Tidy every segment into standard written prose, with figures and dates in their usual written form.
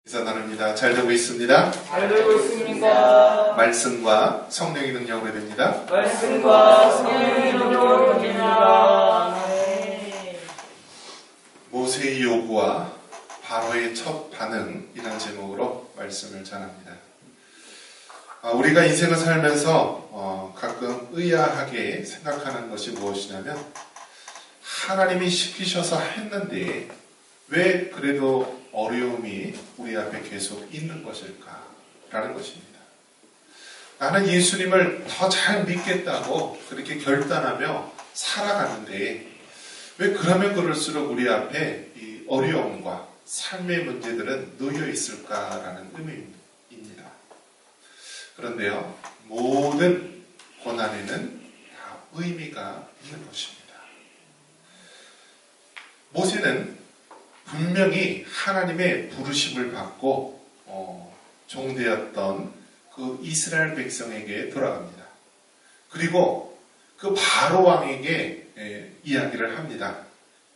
인사 나눕니다. 잘 되고 있습니다. 잘 되고 있습니다. 말씀과 성령의 능력으로 됩니다. 말씀과 성령의 능력으로 됩니다. 모세의 요구와 바로의 첫 반응이라는 제목으로 말씀을 전합니다. 우리가 인생을 살면서 가끔 의아하게 생각하는 것이 무엇이냐면 하나님이 시키셔서 했는데 왜 그래도 어려움이 우리 앞에 계속 있는 것일까? 라는 것입니다. 나는 예수님을 더 잘 믿겠다고 그렇게 결단하며 살아가는데 왜 그러면 그럴수록 우리 앞에 이 어려움과 삶의 문제들은 놓여 있을까라는 의미입니다. 그런데요, 모든 고난에는 다 의미가 있는 것입니다. 모세는 분명히 하나님의 부르심을 받고 종되었던 그 이스라엘 백성에게 돌아갑니다. 그리고 그 바로 왕에게 이야기를 합니다.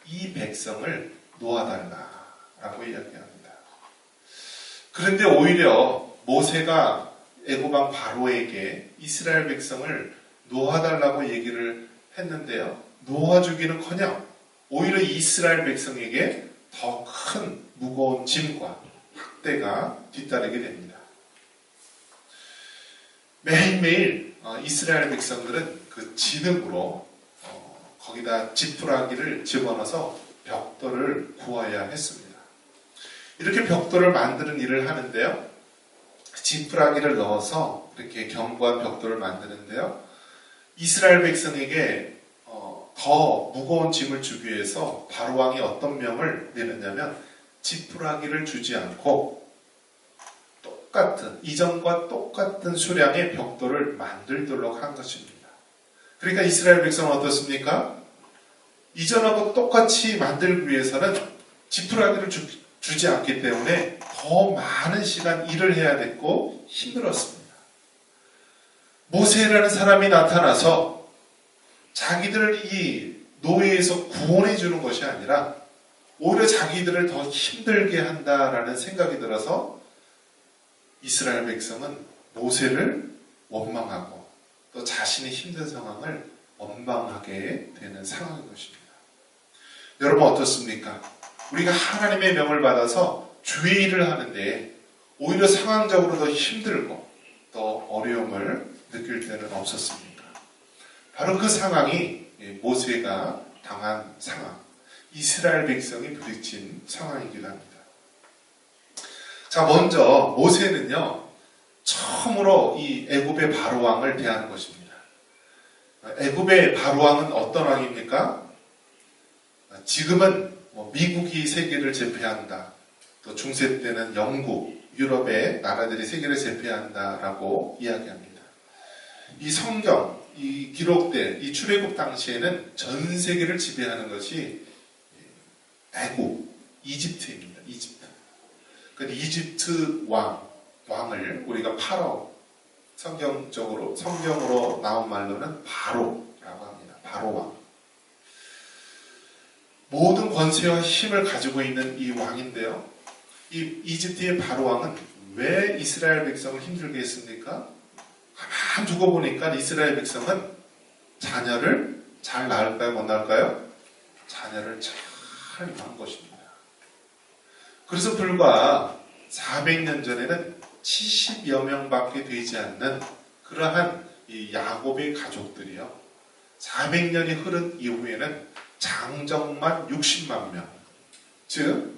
이 백성을 놓아달라라고 이야기합니다. 그런데 오히려 모세가 애굽 왕 바로에게 이스라엘 백성을 놓아달라고 얘기를 했는데요. 놓아주기는커녕 오히려 이스라엘 백성에게 더 큰 무거운 짐과 학대가 뒤따르게 됩니다. 매일매일 이스라엘 백성들은 그 진흙으로 거기다 지푸라기를 집어넣어서 벽돌을 구워야 했습니다. 이렇게 벽돌을 만드는 일을 하는데요. 지푸라기를 넣어서 이렇게 견고한 벽돌을 만드는데요. 이스라엘 백성에게 더 무거운 짐을 주기 위해서 바로왕이 어떤 명을 내렸냐면 지푸라기를 주지 않고 이전과 똑같은 수량의 벽돌을 만들도록 한 것입니다. 그러니까 이스라엘 백성은 어떻습니까? 이전하고 똑같이 만들기 위해서는 지푸라기를 주지 않기 때문에 더 많은 시간 일을 해야 됐고 힘들었습니다. 모세라는 사람이 나타나서 자기들을 이 노예에서 구원해 주는 것이 아니라 오히려 자기들을 더 힘들게 한다라는 생각이 들어서 이스라엘 백성은 모세를 원망하고 또 자신의 힘든 상황을 원망하게 되는 상황인 것입니다. 여러분 어떻습니까? 우리가 하나님의 명을 받아서 주의 일을 하는데 오히려 상황적으로 더 힘들고 더 어려움을 느낄 때는 없었습니까? 바로 그 상황이 모세가 당한 상황, 이스라엘 백성이 부딪힌 상황이기도 합니다. 자, 먼저 모세는요, 처음으로 이 애굽의 바로왕을 대하는 것입니다. 애굽의 바로왕은 어떤 왕입니까? 지금은 미국이 세계를 제패한다. 또 중세 때는 영국, 유럽의 나라들이 세계를 제패한다라고 이야기합니다. 이 성경, 이 기록된 이 출애굽 당시에는 전 세계를 지배하는 것이 애굽, 이집트입니다. 이집트. 그 이집트 왕을 우리가 파라오, 성경으로 나온 말로는 바로라고 합니다. 바로 왕. 모든 권세와 힘을 가지고 있는 이 왕인데요. 이 이집트의 바로 왕은 왜 이스라엘 백성을 힘들게 했습니까? 가만 두고 보니까 이스라엘 백성은 자녀를 잘 낳을까요? 못 낳을까요? 자녀를 잘 낳은 것입니다. 그래서 불과 400년 전에는 70여 명밖에 되지 않는 그러한 이 야곱의 가족들이요. 400년이 흐른 이후에는 장정만 60만 명, 즉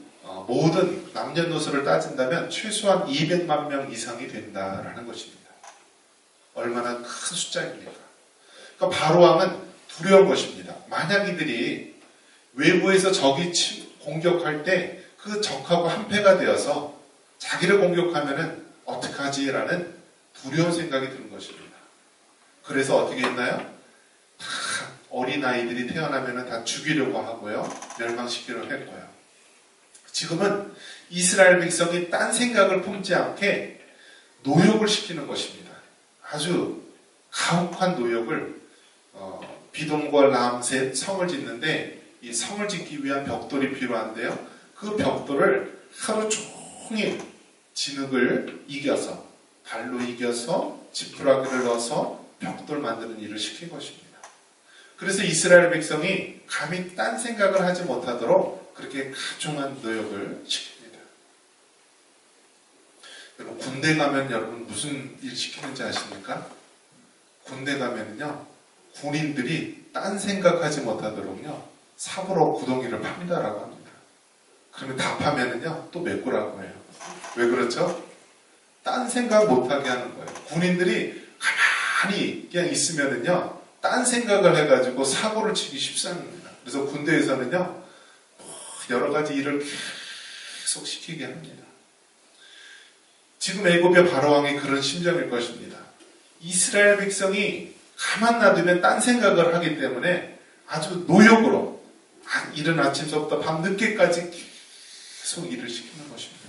모든 남녀노소를 따진다면 최소한 200만 명 이상이 된다라는 것입니다. 얼마나 큰 숫자입니까? 그러니까 바로왕은 두려운 것입니다. 만약 이들이 외부에서 적이 공격할 때 그 적하고 한패가 되어서 자기를 공격하면은 어떡하지라는 두려운 생각이 드는 것입니다. 그래서 어떻게 했나요? 다 어린아이들이 태어나면은 다 죽이려고 하고요. 멸망시키려고 했고요. 지금은 이스라엘 백성이 딴 생각을 품지 않게 노역을 시키는 것입니다. 아주 가혹한 노역을 비돔과 람셋 성을 짓는데 이 성을 짓기 위한 벽돌이 필요한데요. 그 벽돌을 하루 종일 진흙을 이겨서, 발로 이겨서 지푸라기를 넣어서 벽돌 만드는 일을 시킨 것입니다. 그래서 이스라엘 백성이 감히 딴 생각을 하지 못하도록 그렇게 가중한 노역을 시킵니다. 여러분, 군대 가면 여러분 무슨 일 시키는지 아십니까? 군대 가면은요, 군인들이 딴 생각하지 못하도록요, 삽으로 구덩이를 팝니다라고 합니다. 그러면 다 파면은요, 또 메꾸라고 해요. 왜 그렇죠? 딴 생각 못하게 하는 거예요. 군인들이 가만히 그냥 있으면은요, 딴 생각을 해가지고 사고를 치기 쉽습니다. 그래서 군대에서는요, 여러 가지 일을 계속 시키게 합니다. 지금 애굽의 바로왕이 그런 심정일 것입니다. 이스라엘 백성이 가만 놔두면 딴 생각을 하기 때문에 아주 노역으로 이른 아침서부터 밤 늦게까지 계속 일을 시키는 것입니다.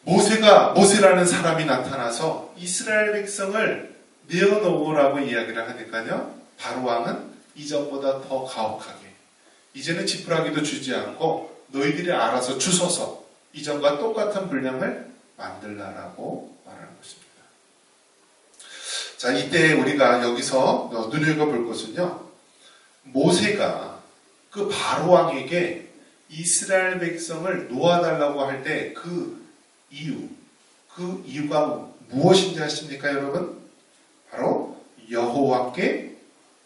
모세라는 사람이 나타나서 이스라엘 백성을 내어놓으라고 이야기를 하니까요, 바로왕은 이전보다 더 가혹하게, 이제는 지푸라기도 주지 않고 너희들이 알아서 주워서 이전과 똑같은 분량을 만들라라고 말하는 것입니다. 자, 이때 우리가 여기서 눈여겨볼 것은요, 모세가 그 바로왕에게 이스라엘 백성을 놓아달라고 할 때 그 이유가 무엇인지 아십니까, 여러분? 바로 여호와께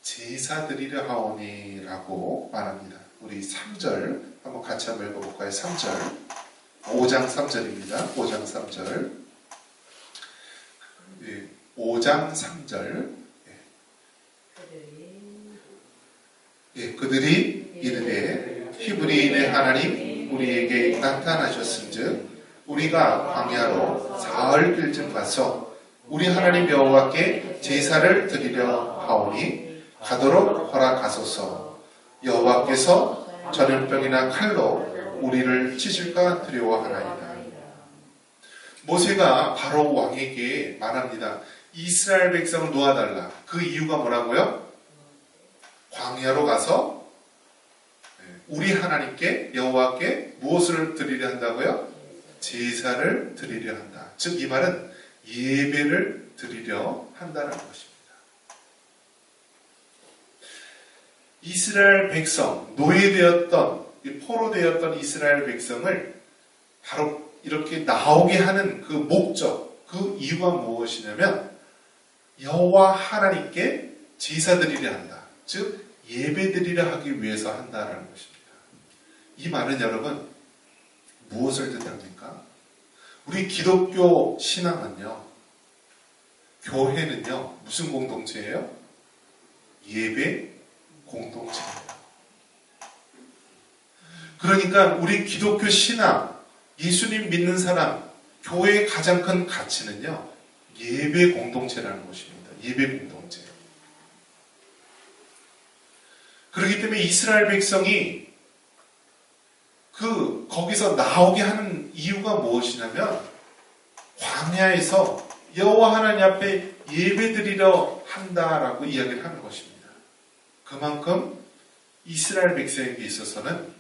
제사 드리려 하오니라고 말합니다. 우리 3절 한번 같이 한번 읽어볼까요? 3절, 5장 3절입니다. 5장 3절, 5장 3절. 그들이 이르되 히브리인의 하나님 우리에게 나타나셨은즉 우리가 광야로 사흘길쯤 가서 우리 하나님 여호와께 제사를 드리려 하오니 가도록 허락하소서. 여호와께서 전염병이나 칼로 우리를 치실까 두려워하나이다. 모세가 바로 왕에게 말합니다. 이스라엘 백성을 놓아달라. 그 이유가 뭐라고요? 광야로 가서 우리 하나님께 여호와께 무엇을 드리려 한다고요? 제사를 드리려 한다. 즉 이 말은 예배를 드리려 한다는 것입니다. 이스라엘 백성, 노예되었던, 포로되었던 이스라엘 백성을 바로 이렇게 나오게 하는 그 목적, 그 이유가 무엇이냐면 여호와 하나님께 제사 드리려 한다. 즉 예배 드리려 하기 위해서 한다는 것입니다. 이 말은 여러분 무엇을 뜻합니까? 우리 기독교 신앙은요, 교회는요, 무슨 공동체예요? 예배 공동체예요. 그러니까 우리 기독교 신앙, 예수님 믿는 사람, 교회의 가장 큰 가치는요, 예배 공동체라는 것입니다. 예배 공동체. 그렇기 때문에 이스라엘 백성이 거기서 나오게 하는 이유가 무엇이냐면 광야에서 여호와 하나님 앞에 예배드리려 한다라고 이야기를 하는 것입니다. 그만큼 이스라엘 백성에게 있어서는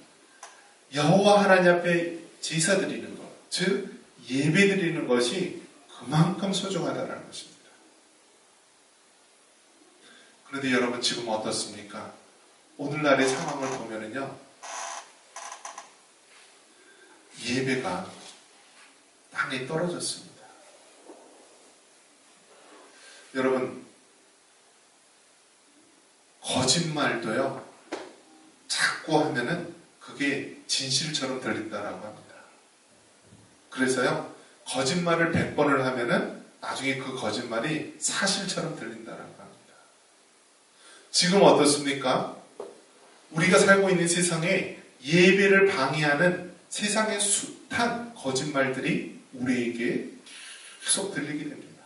여호와 하나님 앞에 제사 드리는 것, 즉 예배 드리는 것이 그만큼 소중하다는 것입니다. 그런데 여러분 지금 어떻습니까? 오늘날의 상황을 보면은요, 예배가 땅에 떨어졌습니다. 여러분, 거짓말도요, 자꾸 하면은 그게 진실처럼 들린다라고 합니다. 그래서요, 거짓말을 100번을 하면은 나중에 그 거짓말이 사실처럼 들린다라고 합니다. 지금 어떻습니까? 우리가 살고 있는 세상에 예배를 방해하는 세상의 숱한 거짓말들이 우리에게 계속 들리게 됩니다.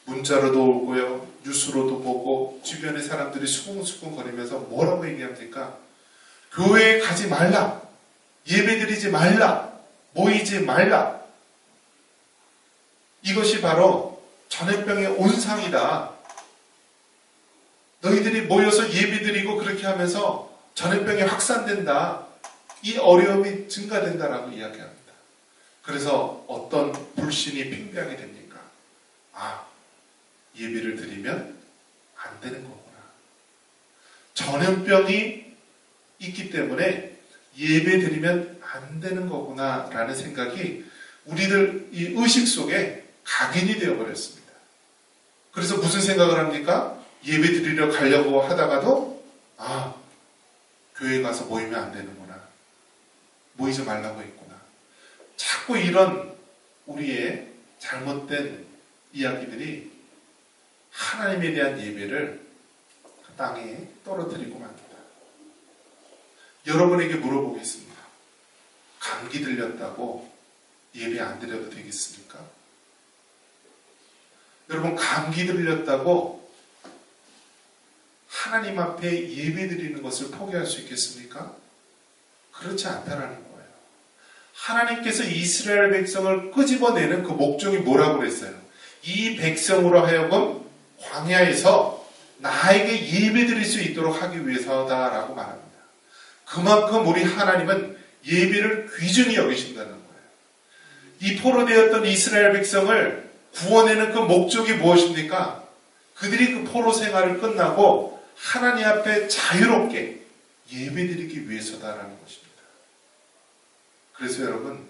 문자로도 오고요, 뉴스로도 보고, 주변의 사람들이 수긍수긍 거리면서 뭐라고 얘기합니까? 교회에 가지 말라, 예배드리지 말라, 모이지 말라. 이것이 바로 전염병의 온상이다. 너희들이 모여서 예배드리고 그렇게 하면서 전염병이 확산된다. 이 어려움이 증가된다라고 이야기합니다. 그래서 어떤 불신이 팽배하게 됩니까? 예배를 드리면 안 되는 거구나. 전염병이 있기 때문에 예배 드리면 안 되는 거구나 라는 생각이 우리들 이 의식 속에 각인이 되어버렸습니다. 그래서 무슨 생각을 합니까? 예배 드리러 가려고 하다가도 교회 가서 모이면 안 되는구나. 모이지 말라고 했구나. 자꾸 이런 우리의 잘못된 이야기들이 하나님에 대한 예배를 그 땅에 떨어뜨리고 맙니다. 여러분에게 물어보겠습니다. 감기 들렸다고 예배 안 드려도 되겠습니까? 여러분, 감기 들렸다고 하나님 앞에 예배 드리는 것을 포기할 수 있겠습니까? 그렇지 않다라는 거예요. 하나님께서 이스라엘 백성을 끄집어내는 그 목적이 뭐라고 그랬어요? 이 백성으로 하여금 광야에서 나에게 예배 드릴 수 있도록 하기 위해서다라고 말합니다. 그만큼 우리 하나님은 예배를 귀중히 여기신다는 거예요. 이 포로되었던 이스라엘 백성을 구원하는 그 목적이 무엇입니까? 그들이 그 포로 생활을 끝나고 하나님 앞에 자유롭게 예배드리기 위해서다라는 것입니다. 그래서 여러분,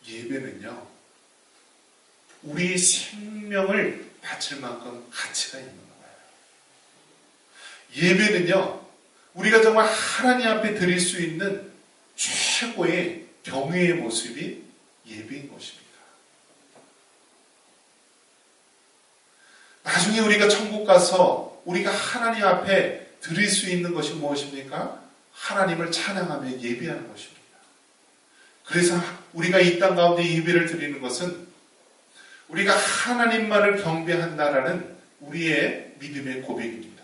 예배는요, 우리의 생명을 바칠 만큼 가치가 있는 거예요. 예배는요, 우리가 정말 하나님 앞에 드릴 수 있는 최고의 경외의 모습이 예배인 것입니다. 나중에 우리가 천국 가서 우리가 하나님 앞에 드릴 수 있는 것이 무엇입니까? 하나님을 찬양하며 예배하는 것입니다. 그래서 우리가 이 땅 가운데 예배를 드리는 것은 우리가 하나님만을 경배한다라는 우리의 믿음의 고백입니다.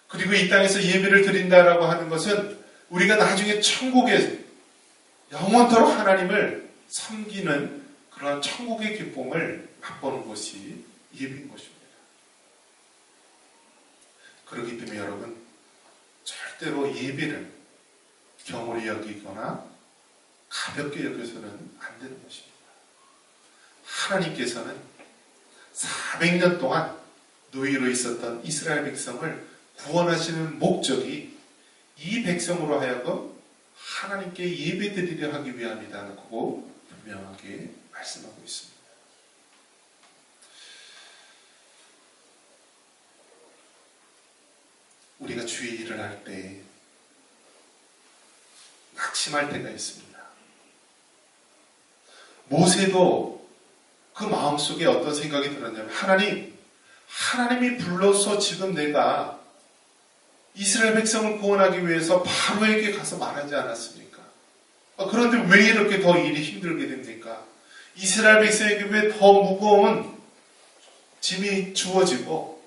그리고 이 땅에서 예배를 드린다라고 하는 것은 우리가 나중에 천국에 영원토록 하나님을 섬기는 그런 천국의 기쁨을 맛보는 것이 예배인 것입니다. 그렇기 때문에 여러분, 절대로 예배를 경홀히 여기거나 가볍게 여겨서는 안 되는 것입니다. 하나님께서는 400년 동안 노예로 있었던 이스라엘 백성을 구원하시는 목적이 이 백성으로 하여금 하나님께 예배드리려 하기 위함이다라고 분명하게 말씀하고 있습니다. 우리가 주의 일을 할 때 낙심할 때가 있습니다. 모세도 그 마음속에 어떤 생각이 들었냐면, 하나님이 불러서 지금 내가 이스라엘 백성을 구원하기 위해서 바로에게 가서 말하지 않았습니까? 그런데 왜 이렇게 더 일이 힘들게 됩니까? 이스라엘 백성에게 왜 더 무거운 짐이 주어지고,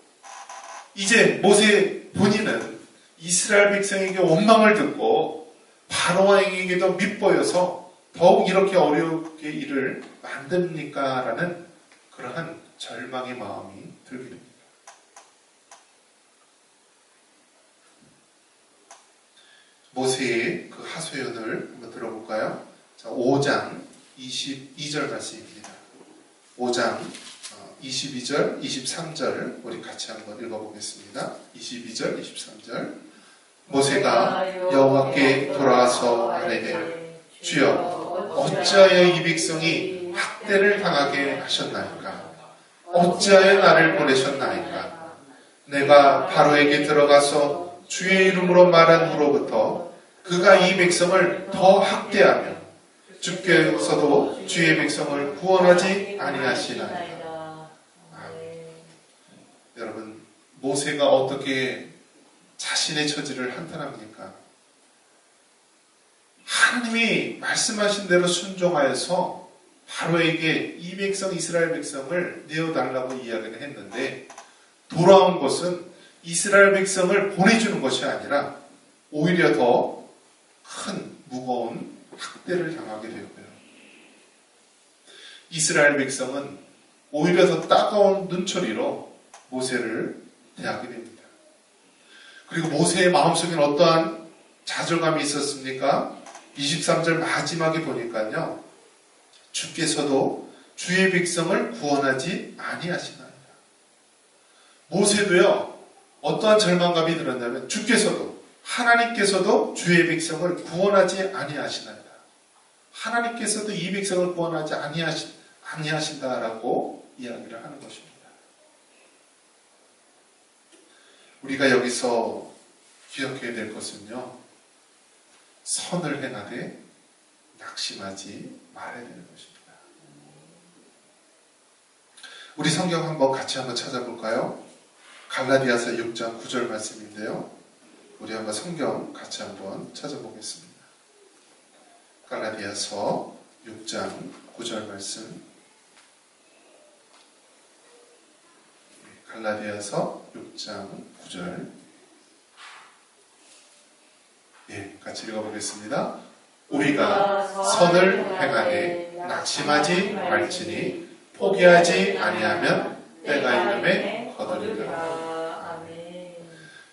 이제 모세 본인은 이스라엘 백성에게 원망을 듣고 바로왕에게도 밑보여서 더욱 이렇게 어렵게 일을 만듭니까? 라는 그러한 절망의 마음이 들게 됩니다. 모세의 그 하소연을 한번 들어볼까요? 자, 5장 22절 말씀입니다. 5장 22절, 23절 우리 같이 한번 읽어보겠습니다. 22절, 23절. 모세가 여호와께 돌아와서 아뢰되, 주여, 어찌하여 이 백성이 학대를 당하게 하셨나이까? 어찌하여 나를 보내셨나이까? 내가 바로에게 들어가서 주의 이름으로 말한 후로부터 그가 이 백성을 더 학대하며 주께서도 주의 백성을 구원하지 아니하시나이까? 여러분, 모세가 어떻게 자신의 처지를 한탄합니까? 하나님이 말씀하신 대로 순종하여서 바로에게 이 백성, 이스라엘 백성을 내어달라고 이야기를 했는데, 돌아온 것은 이스라엘 백성을 보내주는 것이 아니라 오히려 더 큰 무거운 학대를 당하게 되었고요. 이스라엘 백성은 오히려 더 따가운 눈초리로 모세를 대하게 됩니다. 그리고 모세의 마음속에는 어떠한 좌절감이 있었습니까? 23절 마지막에 보니까요, 주께서도 주의 백성을 구원하지 아니하시나이다. 모세도요, 어떠한 절망감이 들었냐면 주께서도, 하나님께서도 주의 백성을 구원하지 아니하시나이다. 하나님께서도 이 백성을 구원하지 아니하신다라고 이야기를 하는 것입니다. 우리가 여기서 기억해야 될 것은요, 선을 행하되 낙심하지 말아야 되는 것입니다. 우리 성경 한번 같이 한번 찾아볼까요? 갈라디아서 6장 9절 말씀인데요. 우리 한번 성경 같이 한번 찾아보겠습니다. 갈라디아서 6장 9절 말씀. 갈라디아서 6장 9절. 예, 같이 읽어보겠습니다. 우리가 선을 행하되 낙심하지 말지니 포기하지 아니하면 때가 이름에 거두리라.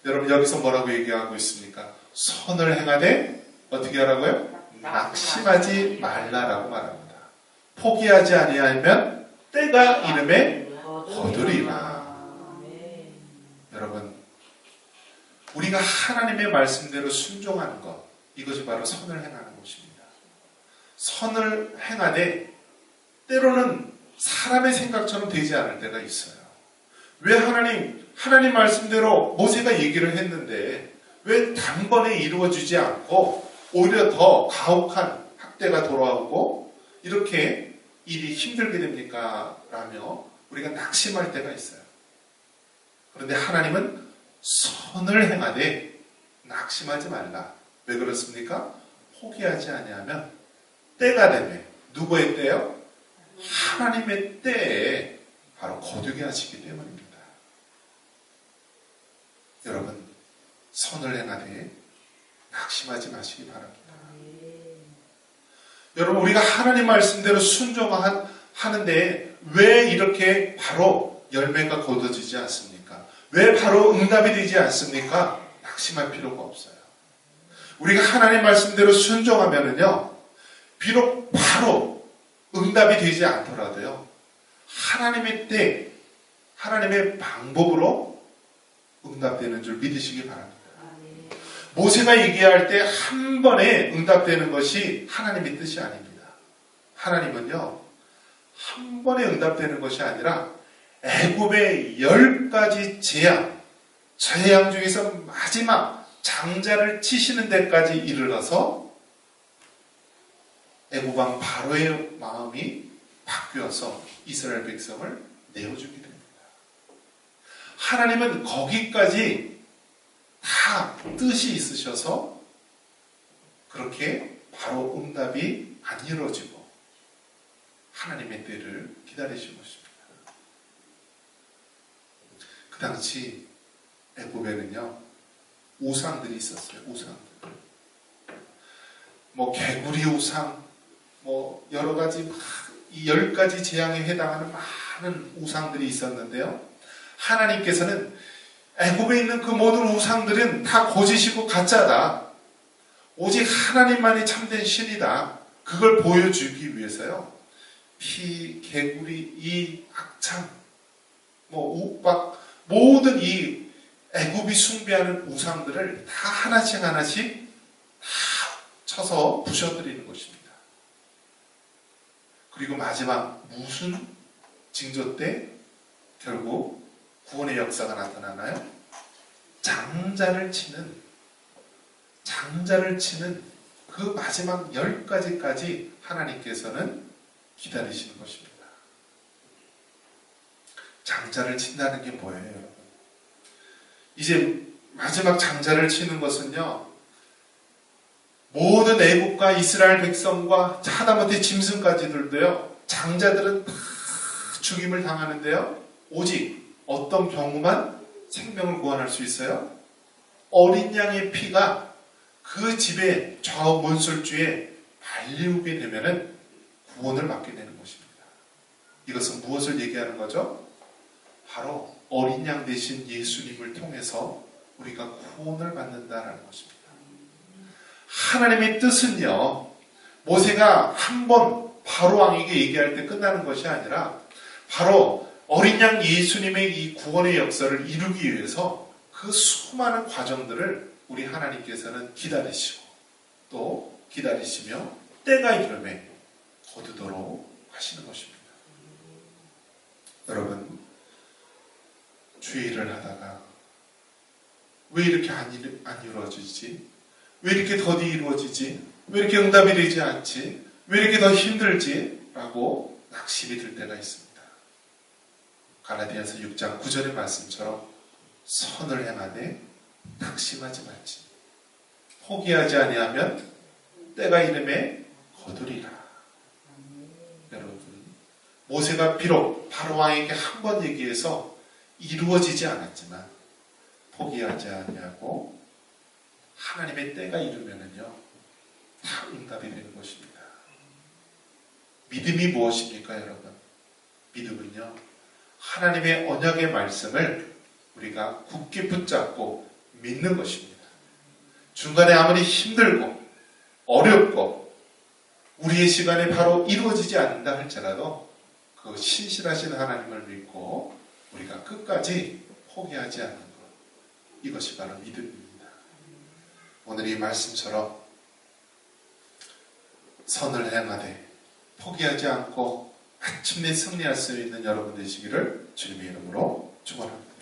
여러분, 여기서 뭐라고 얘기하고 있습니까? 선을 행하되 어떻게 하라고요? 낙심하지 말라라고 말합니다. 포기하지 아니하면 때가 이름에 거두리라. 여러분, 우리가 하나님의 말씀대로 순종하는 것, 이것이 바로 선을 행하는 것입니다. 선을 행하되 때로는 사람의 생각처럼 되지 않을 때가 있어요. 왜 하나님 말씀대로 모세가 얘기를 했는데 왜 단번에 이루어지지 않고 오히려 더 가혹한 학대가 돌아오고 이렇게 일이 힘들게 됩니까? 라며 우리가 낙심할 때가 있어요. 그런데 하나님은 선을 행하되 낙심하지 말라. 왜 그렇습니까? 포기하지 아니하면 때가 되면, 누구의 때요? 하나님의 때에 바로 거두게 하시기 때문입니다. 여러분, 선을 행하되 낙심하지 마시기 바랍니다. 여러분, 우리가 하나님 말씀대로 순종하는데 왜 이렇게 바로 열매가 거둬지지 않습니까? 왜 바로 응답이 되지 않습니까? 낙심할 필요가 없어요. 우리가 하나님 말씀대로 순종하면은요, 비록 바로 응답이 되지 않더라도요, 하나님의 때, 하나님의 방법으로 응답되는 줄 믿으시기 바랍니다. 모세가 얘기할 때 한 번에 응답되는 것이 하나님의 뜻이 아닙니다. 하나님은요, 한 번에 응답되는 것이 아니라 애굽의 10가지 재앙 중에서 마지막 장자를 치시는 데까지 이르러서 애굽왕 바로의 마음이 바뀌어서 이스라엘 백성을 내어주게 됩니다. 하나님은 거기까지 다 뜻이 있으셔서 그렇게 바로 응답이 안 이루어지고 하나님의 때를 기다리신 것입니다. 그 당시 애굽에는요, 우상들이 있었어요. 우상들. 개구리 우상, 여러 가지, 이 10가지 재앙에 해당하는 많은 우상들이 있었는데요. 하나님께서는 애굽에 있는 그 모든 우상들은 다 거짓이고 가짜다. 오직 하나님만이 참된 신이다. 그걸 보여주기 위해서요, 피, 개구리, 이 악창, 욱박, 모든 이 애굽이 숭배하는 우상들을 다 하나씩 다 쳐서 부셔뜨리는 것입니다. 그리고 마지막 무슨 징조 때 결국 구원의 역사가 나타나나요? 장자를 치는 그 마지막 10가지까지 하나님께서는 기다리시는 것입니다. 장자를 친다는 게 뭐예요, 여러분? 이제 마지막 장자를 치는 것은요, 모든 애국과 이스라엘 백성과 하다못해 짐승까지들도요, 장자들은 다 죽임을 당하는데요, 오직 어떤 경우만 생명을 구원할 수 있어요? 어린 양의 피가 그 집의 좌우 문설주에 발리우게 되면은 구원을 받게 되는 것입니다. 이것은 무엇을 얘기하는 거죠? 바로 어린 양 대신 예수님을 통해서 우리가 구원을 받는다라는 것입니다. 하나님의 뜻은요, 모세가 한 번 바로 왕에게 얘기할 때 끝나는 것이 아니라 바로 어린 양 예수님의 이 구원의 역사를 이루기 위해서 그 수많은 과정들을 우리 하나님께서는 기다리시고 또 기다리시며 때가 이르매 거두도록 하시는 것입니다. 여러분, 주의 일을 하다가 왜 이렇게 안 이루어지지? 왜 이렇게 더디 이루어지지? 왜 이렇게 응답이 되지 않지? 왜 이렇게 더 힘들지? 라고 낙심이 들 때가 있습니다. 갈라디아서 6장 9절의 말씀처럼 선을 행하되 낙심하지 말지. 포기하지 아니하면 때가 이름에 거두리라. 여러분, 모세가 비록 바로 왕에게 한 번 얘기해서 이루어지지 않았지만 포기하지 아니하고 하나님의 때가 이르면은요 다 응답이 되는 것입니다. 믿음이 무엇입니까, 여러분? 믿음은요 하나님의 언약의 말씀을 우리가 굳게 붙잡고 믿는 것입니다. 중간에 아무리 힘들고 어렵고 우리의 시간에 바로 이루어지지 않는다 할지라도 그 신실하신 하나님을 믿고 우리가 끝까지 포기하지 않는 것, 이것이 바로 믿음입니다. 오늘 이 말씀처럼 선을 행하되 포기하지 않고 마침내 승리할 수 있는 여러분 되시기를 주님의 이름으로 축원합니다.